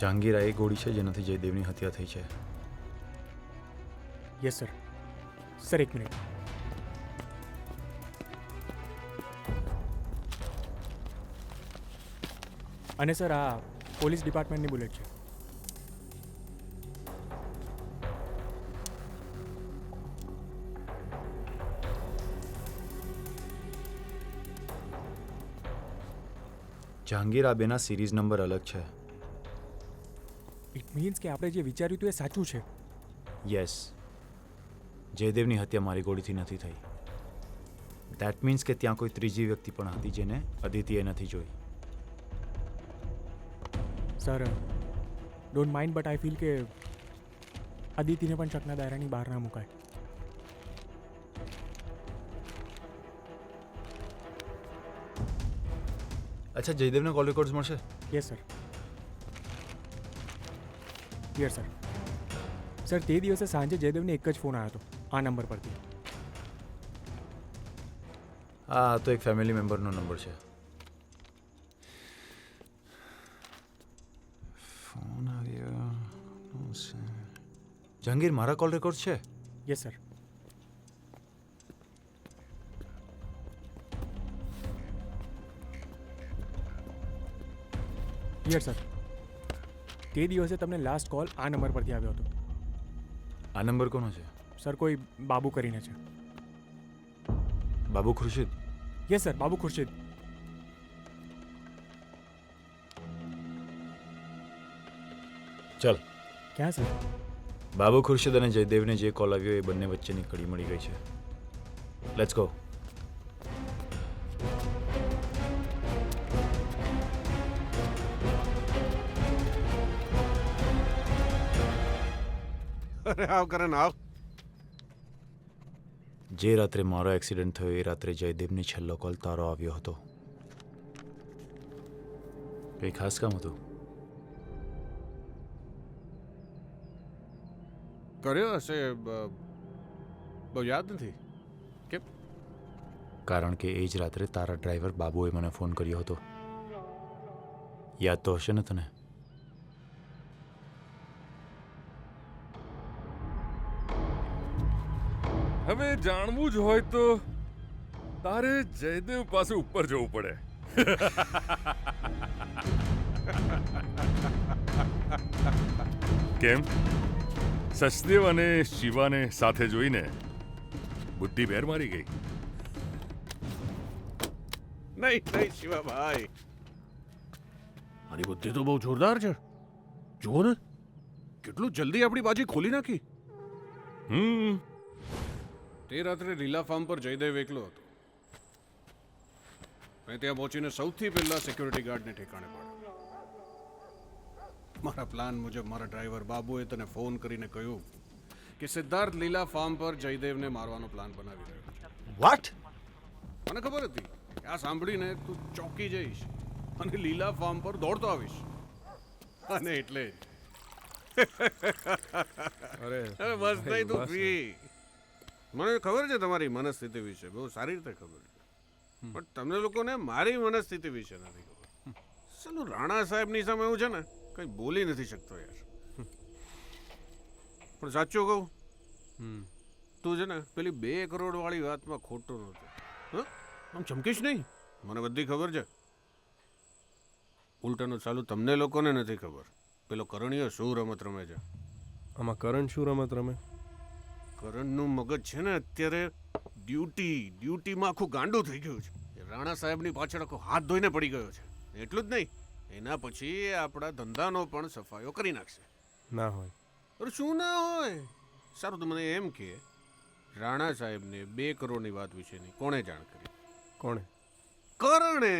જહાંગીર આ એ ગોળી છે જેનાથી જયદેવની હત્યા થઈ છે. Yes sir. સર એક મિનિટ. અને સર આ પોલીસ ડિપાર્ટમેન્ટની બુલેટ છે. જહાંગીર આ બેના સિરીઝ નંબર અલગ છે. ઇટ મીન્સ કે આપણે જે વિચાર્યું હતું એ સાચું છે. યસ, જયદેવની હત્યા મારી ગોળીથી નથી થઈ. દેટ મીન્સ કે ત્યાં કોઈ ત્રીજી વ્યક્તિ પણ હતી જેને અદિતિએ નથી જોઈ. Sir don't mind but I feel કે અદિતિને પણ શકના દાયરાની બહાર ના મુકાય. અચ્છા, જયદેવના કોલ રેકોર્ડ્સ મળશે? Yes sir. Yes sir. Sir તે દિવસે સાંજે જયદેવને એક જ ફોન આવ્યો હતો આ નંબર પરથી. હા, તો એક ફેમિલી મેમ્બરનો નંબર છે. ફોન આવ્યો. જહાંગીર, મારા કોલ રેકોર્ડ છે? Yes sir. Yes sir. તે દિવસે તમને લાસ્ટ કોલ આ નંબર પરથી આવ્યો હતો. આ નંબર કોનો છે? સર કોઈ બાબુ કરીને છે. બાબુ ખુરશીદ? Yes sir, Babu Khurshid. ચલ. ક્યાં સર? બાબુ ખુરશીદ અને જયદેવને જે કોલ આવ્યો એ બંને વચ્ચેની કડી મળી ગઈ છે. Let's go. અરે આવ કરણ આવ. જે રાત્રે મારો એક્સિડન્ટ થયો એ રાત્રે જયદેવની છેલ્લો કોલ તારો આવ્યો હતો. કંઈ ખાસ કામ હતું? કર્યો હશે, બહુ યાદ નથી. કેમ? કારણ કે એ જ રાત્રે તારા ડ્રાઈવર બાબુએ મને ફોન કર્યો હતો. યાદ તો હશે ને તને? હવે જાણવું જ હોય તો તારે જયદેવ પાસે ઉપર જવું પડે. કેમ? સચદેવ અને શિવાને સાથે જોઈને બુદ્ધિ બેર મારી ગઈ? નહીં શિવાભાઈ, આની બુદ્ધિ તો બહુ જોરદાર છે. જુઓ ને કેટલું જલ્દી આપણી બાજી ખોલી નાખી. તે રાત્રે લીલા ફાર્મ પર જયદેવ એકલો હતો. મેં ત્યાં પહોંચીને સૌથી પહેલા સિક્યુરિટી ગાર્ડને ઠેકાણે પાડ્યો. મારા પ્લાન મુજબ મારા ડ્રાઈવર બાબુએ તને ફોન કરીને કહ્યું કે સિદ્ધાર્થ લીલા ફાર્મ પર જયદેવને મારવાનો પ્લાન બનાવી રહ્યો છે. વોટ? મને ખબર હતી કે આ સાંભળીને તું ચોંકી જઈશ અને લીલા ફાર્મ પર દોડતો આવીશ. અને એટલે જ અરે બસ નહીં, તું ફ્રી. મને ખબર છે તમારી મનસ્થિતિ વિશે, બહુ સારી રીતે ખબર છે. પણ તમને લોકોને મારી મનસ્થિતિ વિશે નથી ખબર. ચાલો, રાણા સાહેબની સામે હું છે ને કંઈ બોલી નથી શકતો યાર. પણ સાચું કહું, તું છે ને પેલી 2 કરોડ વાળી વાતમાં ખોટો નહોતો. હા, આમ ચમકીશ નહીં, મને બધી ખબર છે. ઉલટાનું ચાલુ તમને લોકોને નથી ખબર પેલો કરણીયો શું રમત રમે છે. આમાં કરણ શું રમત રમે? કરણનું મગજ છે ને અત્યારે ડ્યુટીમાં આખું ગાંડું થઈ ગયું છે. એ રાણા સાહેબની પાછળ આખો હાથ ધોઈને પડી ગયો છે. એટલું જ નહીં, એના પછી એ આપણા ધંધાનો પણ સફાયો કરી નાખશે. ના હોય. અરે શું ના હોય? સારું, તો મને એમ કે રાણા સાહેબને 2 કરોડની વાત વિશેની કોણે જાણ કરી? કોણે? કરણે.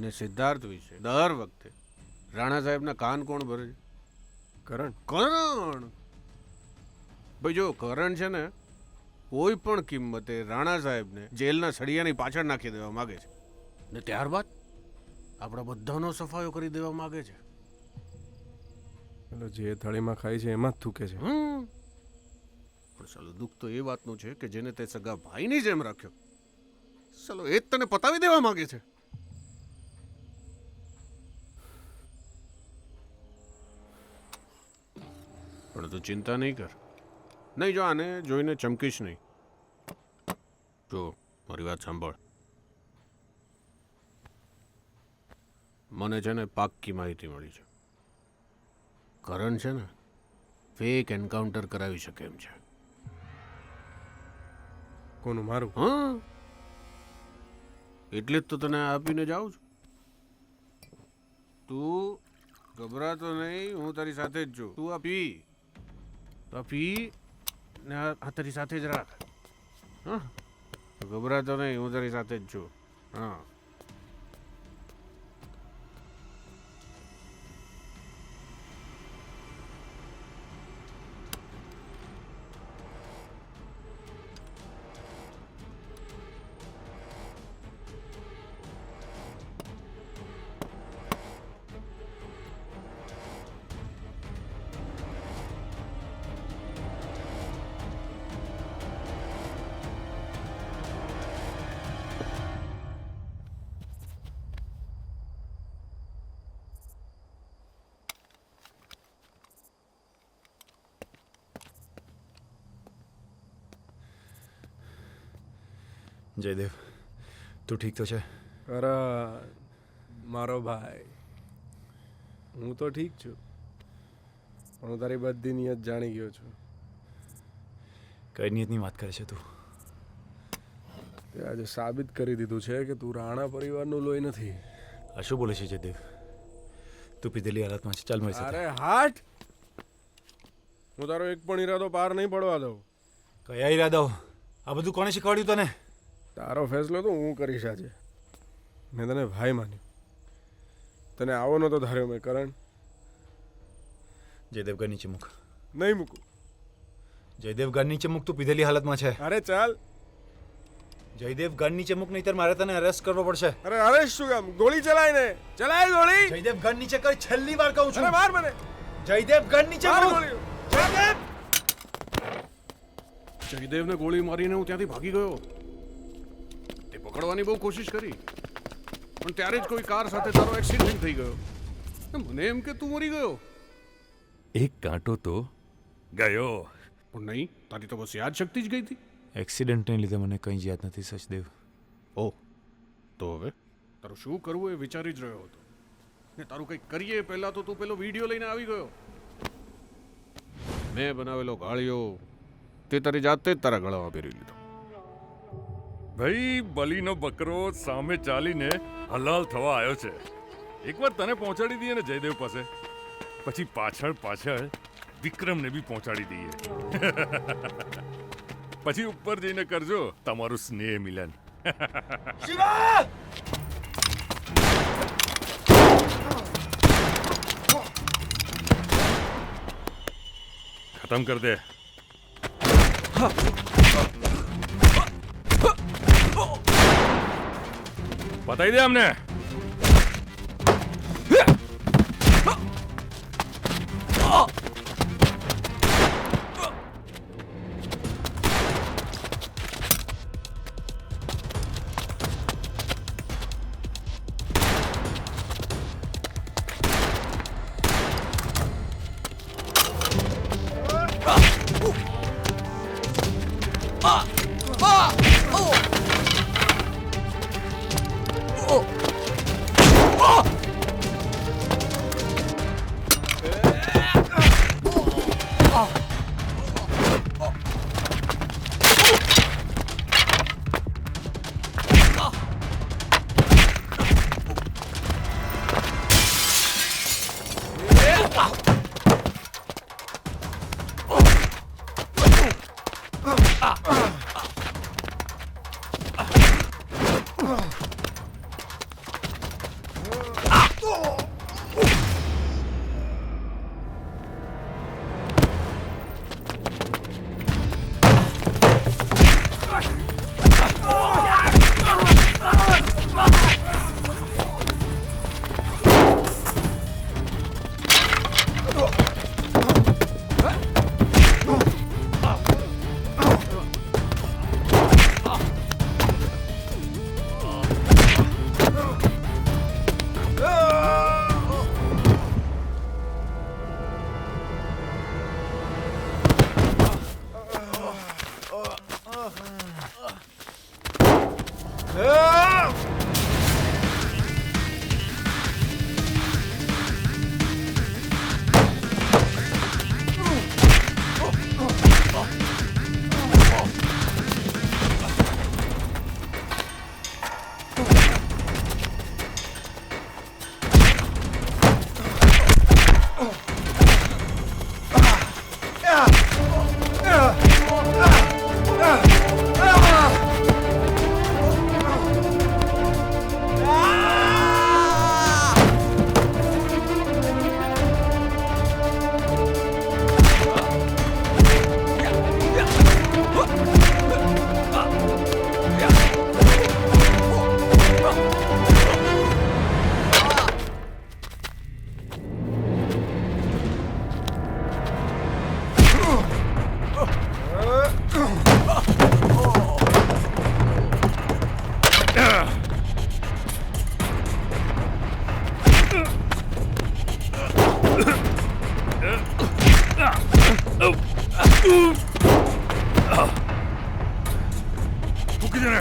ને સિદ્ધાર્થ વિશે દર વખતે રાણા સાહેબના કાન કોણ ભરે છે? કરણ. કરણ. ભાઈ જો કરણ છે ને કોઈ પણ કિંમતે રાણા સાહેબને જેલના સળિયાની પાછળ નાખી દેવા માંગે છે, ને ત્યારબાદ આપણા બધાનો સફાયો કરી દેવા માંગે છે. પેલો જે થાળીમાં ખાય છે એમાં જ થૂકે છે. પણ સાલું દુઃખ તો એ વાતનું છે કે જેને તે સગા ભાઈની જેમ રાખ્યો, સાલો એ જ તને પતાવી દેવા માંગે છે. પણ તું ચિંતા નહીં કર. નહીં, જો આને જોઈને ચમકીશ નહીં. જો મારી વાત સાંભળ. મને છે ને પાક્કી માહિતી મળી છે. કરણ છે ને ફેક એન્કાઉન્ટર કરાવી શકે એમ છે. કોનું? મારું? હા, એટલે જ તો તને આપીને જાઉં છું. તું ગભરાતો નહીં, હું તારી સાથે જ છું. તું આ પી ને આ તારી સાથે જ રાખ. હા, ગભરાતો નહીં, હું તારી સાથે જ છું. હા. જયદેવ, તું ઠીક તો છે? કરણ મારો ભાઈ, હું તો ઠીક છું, પણ હું તારી બધી નિયત જાણી ગયો છું. કઈ નિયતની વાત કરે છે તું? તે આજે સાબિત કરી દીધું છે કે તું રાણા પરિવારનું લોહી નથી. આ શું બોલે છે જયદેવ? તું પીધેલી હાલતમાં છે. ચાલ મારી સાથે. અરે હાટ! હું તારો એક પણ ઈરાદો પાર નહીં પડવા દઉં. કયા ઈરાદાઓ? આ બધું કોણે શીખવાડ્યું તને? તારો ફેસલો તો હું કરીશ આજે. મેં તને ભાઈ માન્યો, તને આવો નહોતો ધાર્યો મેં. કરણ, જયદેવ ઘર નીચે મૂક. નહીં મૂકું. જયદેવ ઘર નીચે મૂક. તું પીધેલી હાલતમાં છે. અરે ચાલ. જયદેવ ઘર નીચે મૂક, નહીંતર મારે તને અરેસ્ટ કરવો પડશે. અરે અરે શું કામ? ગોળી ચલાય ને. ચલાય ગોળી. જયદેવ ઘર નીચે કર. છેલ્લી વાર કહું છું. અરે માર મને. જયદેવ ઘર નીચે માર મૂક. ગોળી. જયદેવ! જયદેવને ગોળી મારીને હું ત્યાંથી ભાગી ગયો. તે પકડવાની બહુ કોશિશ કરી, પણ ત્યારે જ કોઈ કાર સાથે તારો એક્સિડન્ટ થઈ ગયો. મને એમ કે તું મરી ગયો. એક કાંટો તો ગયો. પણ નહીં, તારી તો બસ યાદ શક્તિ જ ગઈ હતી. એક્સિડન્ટને લીધે મને કંઈ જ યાદ નથી સચદેવ. ઓ, તો હવે તારું શું કરવું એ વિચારી જ રહ્યો હતો. ને તારું કંઈક કરીએ પહેલા તો તું પેલો વિડીયો લઈને આવી ગયો. મેં બનાવેલો ગાળિયો તે તારી જાતે જ તારા ગળામાં પહેરી લીધો. ભાઈ, બલીનો બકરો સામે ચાલીને હલાલ થવા આવ્યો છે. એકવાર તને પહોંચાડી દઈએ ને જયદેવ પાસે, પછી પાછળ પાછળ વિક્રમને બી પહોંચાડી દઈએ. પછી ઉપર જઈને કરજો તમારું સ્નેહ મિલન. શિવા! ખતમ કર દે. બતાવી દે અમને. મૂકી દે ને.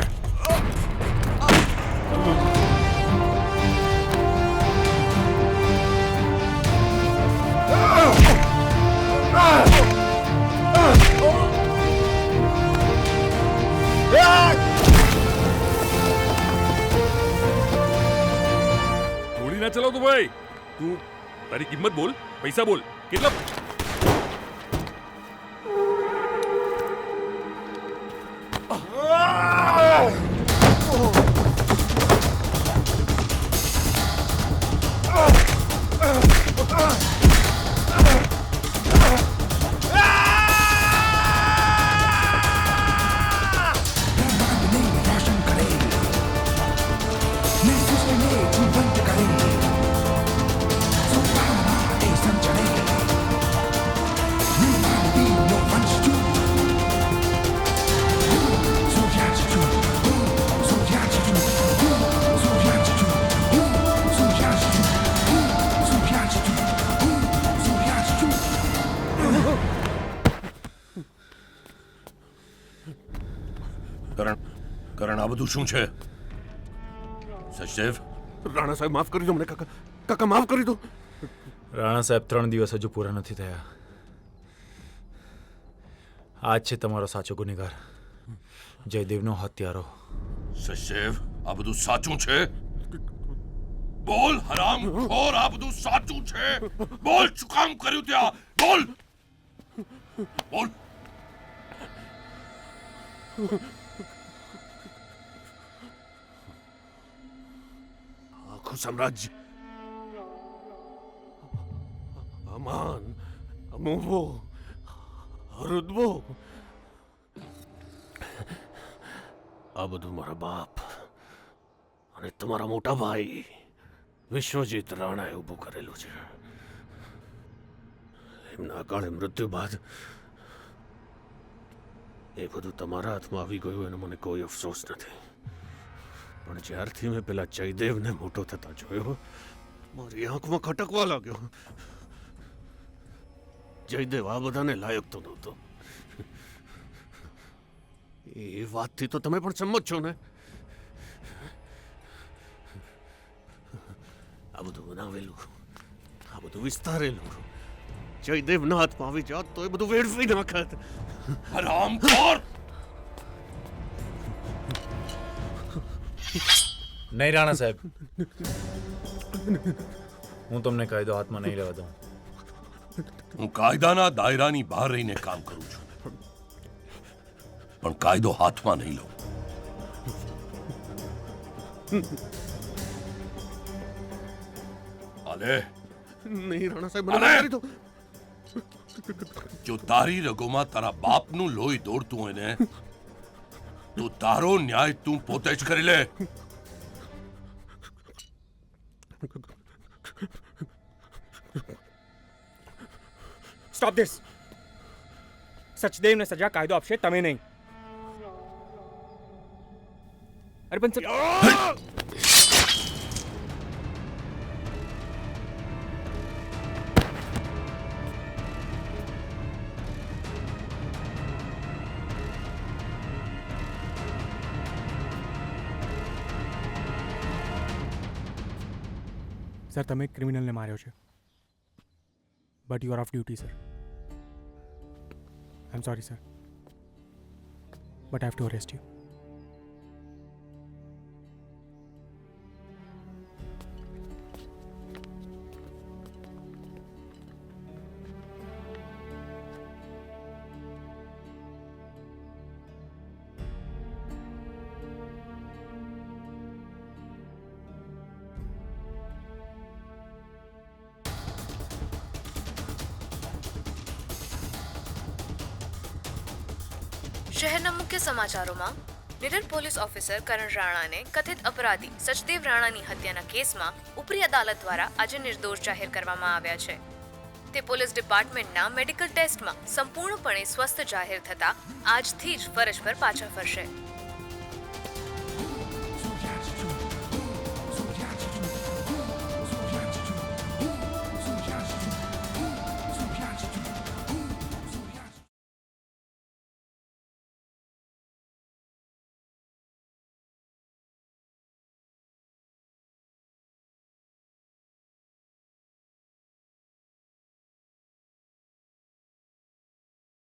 ગોળી ના ચલાવતો ભાઈ. તું તારી કિંમત બોલ, પૈસા બોલ, કેટલા? કરણ આ બધું શું છે? સચદેવ, રાણા સાહેબ માફ કરી દો મને કાકા. કાકા માફ કરી દો. રાણા સાહેબ 3 દિવસ હજુ પૂરા નથી થયા. આજ છે તમારો સાચો ગુનેગાર, જયદેવનો હત્યારો. સચદેવ, આ બધું સાચું છે? બોલ હરામ ખોર, આ બધું સાચું છે? બોલ, શું કામ કર્યું ત્યાં? બોલ બોલ. આખું સામ્રાજ્ય, અમાન, અમોવો, રુદબો, આ બધું મારા બાપ અને તમારા મોટા ભાઈ વિશ્વજીત રાણાએ ઊભું કરેલું છે. એમના અકાળે મૃત્યુ બાદ એ બધું તમારા હાથમાં આવી ગયું એનો મને કોઈ અફસોસ નથી. પણ જ્યારથી મેં પેલા જયદેવને મોટો થતા જોયો, મારી આંખમાં ખટકવા લાગ્યો. જયદેવ આ બધાને લાયક તો નહોતો. એ વાતથી તો તમે પણ સંમત છો ને? આ બધું બનાવેલું, આ બધું વિસ્તારેલું જયદેવના હાથમાં આવી જાત તો એ બધું વેડફી નાખત. હરામ ખોર! નહીં રાણા સાહેબ, હું તમને કાયદો હાથમાં નહીં લેવા દઉં. હું કાયદાના દાયરાની બહાર રહીને કામ કરું છું, પણ કાયદો હાથમાં નહીં લઉં. અલે, નહીં રાણા સાહેબ, મને માફ કરી દો. જો તારી રગોમાં તારા બાપનું લોહી દોડતું હોય ને, તો તારો ન્યાય તું પોતે જ કરી લે. Stop this. સચદેવને સજા કાયદો આપશે, તમે નહીં. અરે પણ સર, તમે એક ક્રિમિનલને માર્યો છે, but you are of duty, sir. I am sorry, sir, but I have to arrest you. શહેરના મુખ્ય સમાચારોમાં નિડર પોલીસ ઓફિસર કરણ રાણાને કથિત અપરાધી સચદેવ રાણાની હત્યાના કેસમાં ઉપરી અદાલત દ્વારા આજે નિર્દોષ જાહેર કરવામાં આવ્યા છે. તે પોલીસ ડિપાર્ટમેન્ટના મેડિકલ ટેસ્ટમાં સંપૂર્ણપણે સ્વસ્થ જાહેર થતા આજથી જ ફરજ પર પાછા ફરશે.